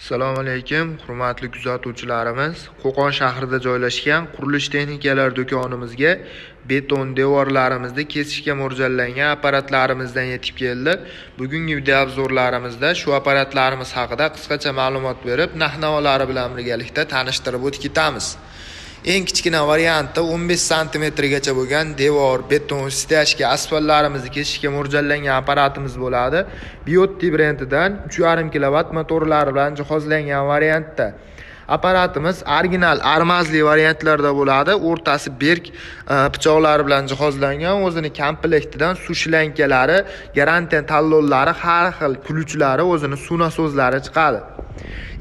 Assalomu alaykum, hurmatli kuzatuvchilarimiz. Qo'qon shahrida joylashgan qurilish texnikalari do'konimizga beton devorlarimizda kesishga mo'ljallangan apparatlarimizdan yetib keldi. Bugungi video obzorlarimizda shu apparatlarimiz haqida qisqacha ma'lumot berib, narx-navolari bilan birgalikda tanishtirib o'tib ketamiz. Eng kichkina variantda 15 sm gacha bo'lgan devor, beton, stechka, asfaltlarimizni kesishga mo'ljallangan apparatimiz bo'ladi. Biotti brendidan 3,5 kW motorlari bilan jihozlangan variantda. Apparatimiz original armazli variantlarda bo'ladi. O'rtasi berk pichoqlari bilan jihozlangan, o'zini komplektidan suv shlankalari, garantiya tallonlari, har xil ключlari, o'zini suv nasozlari chiqadi.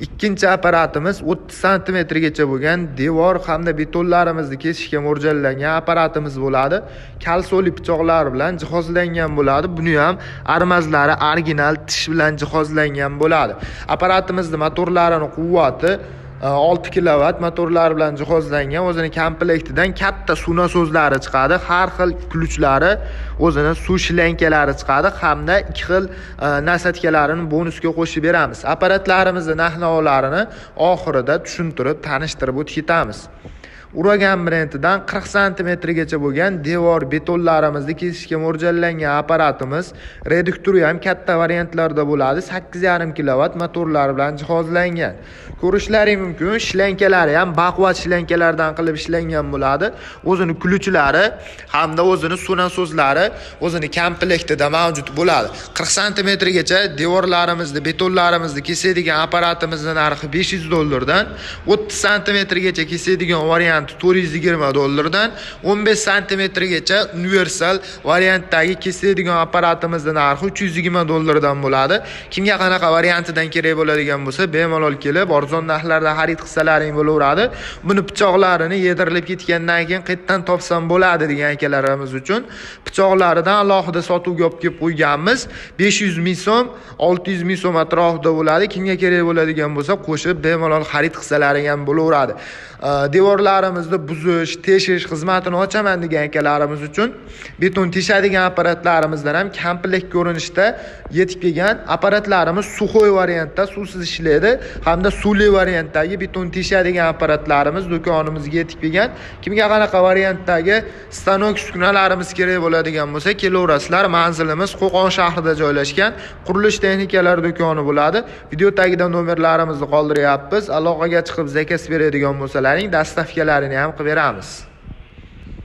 Ikkinchi apparatimiz 30 sm gacha bo'lgan devor hamda betonlarimizni kesishga mo'ljallangan apparatimiz bo'ladi. Kalsoli pichoqlar bilan jihozlangan bo'ladi. Buni ham armazlari original tish bilan jihozlangan bo'ladi. Apparatimizning motorlarining quvvati 6 kW motorlar bilan jihozlangan, o'zini komplektidan katta suv nasozlari chiqadi, har xil ключlari, o'zini suv shlankalari chiqadi hamda 2 xil nasatkalarini bonusga qo'shib beramiz. Apparatlarimizning narx-navolarini oxirida tushuntirib, tanishtirib o'tib ketamiz. Uragan brendidan 40 sm gacha bo'lgan devor betonlarimizni kesishga mo'ljallangan apparatimiz. Reduktori ham katta variantlarda bo'ladi. 8,5 kW motorlar bilan jihozlangan. Ko'rishlaring mumkin, shlankalari ham baquvvat shlankalardan qilib ishlangan bo'ladi. O'zini ключlari hamda o'zini suv nasozlari o'zini komplektida mavjud bo'ladi. 40 sm gacha devorlarimizni, betonlarimizni kesadigan apparatimizning narxi $500 dan 30 sm gacha kesadigan variant $420 15 sm gacha universal variantdagi kesadigan apparatimizning narxi $320 dan bo'ladi. Kimga qanaqa variantidan kerak bo'ladigan bo'lsa, bemalol kelib arzon narxlarda xarid qilsalaring bo'laveradi. Buni pichoqlarini yedirilib ketgandan keyin qayerdan topsam bo'ladi degan akalarimiz uchun pichoqlaridan alohida sotuvga olib kelib qo'yganmiz. 500 ming so'm, 600 ming so'm atrofida bo'ladi. Kimga kerak bo'ladigan bo'lsa, qo'shib bemalol xarid qilsalaring ham bo'laveradi. Devorlarimizni buzish, teshish xizmatini ochaman degan akalarimiz uchun beton teshadigan apparatlarimizdan ham komplekt ko'rinishda yetib kelgan apparatlarimiz suxoy variantda suvsiz ishlaydi hamda suvli variantdagi beton teshadigan apparatlarimiz do'konimizga yetib kelgan. Kimga qanaqa variantdagi stanok uskunalarimiz kerak bo'ladigan bo'lsa, kelaverasizlar. Manzilimiz Qo'qon shahrida joylashgan qurilish texnikalari do'koni bo'ladi. Video tagida nomerlarimizni qoldiryapmiz. Aloqaga chiqib zakaz beradigan bo'lsalaring, dastavkalarini ham qilib beramiz.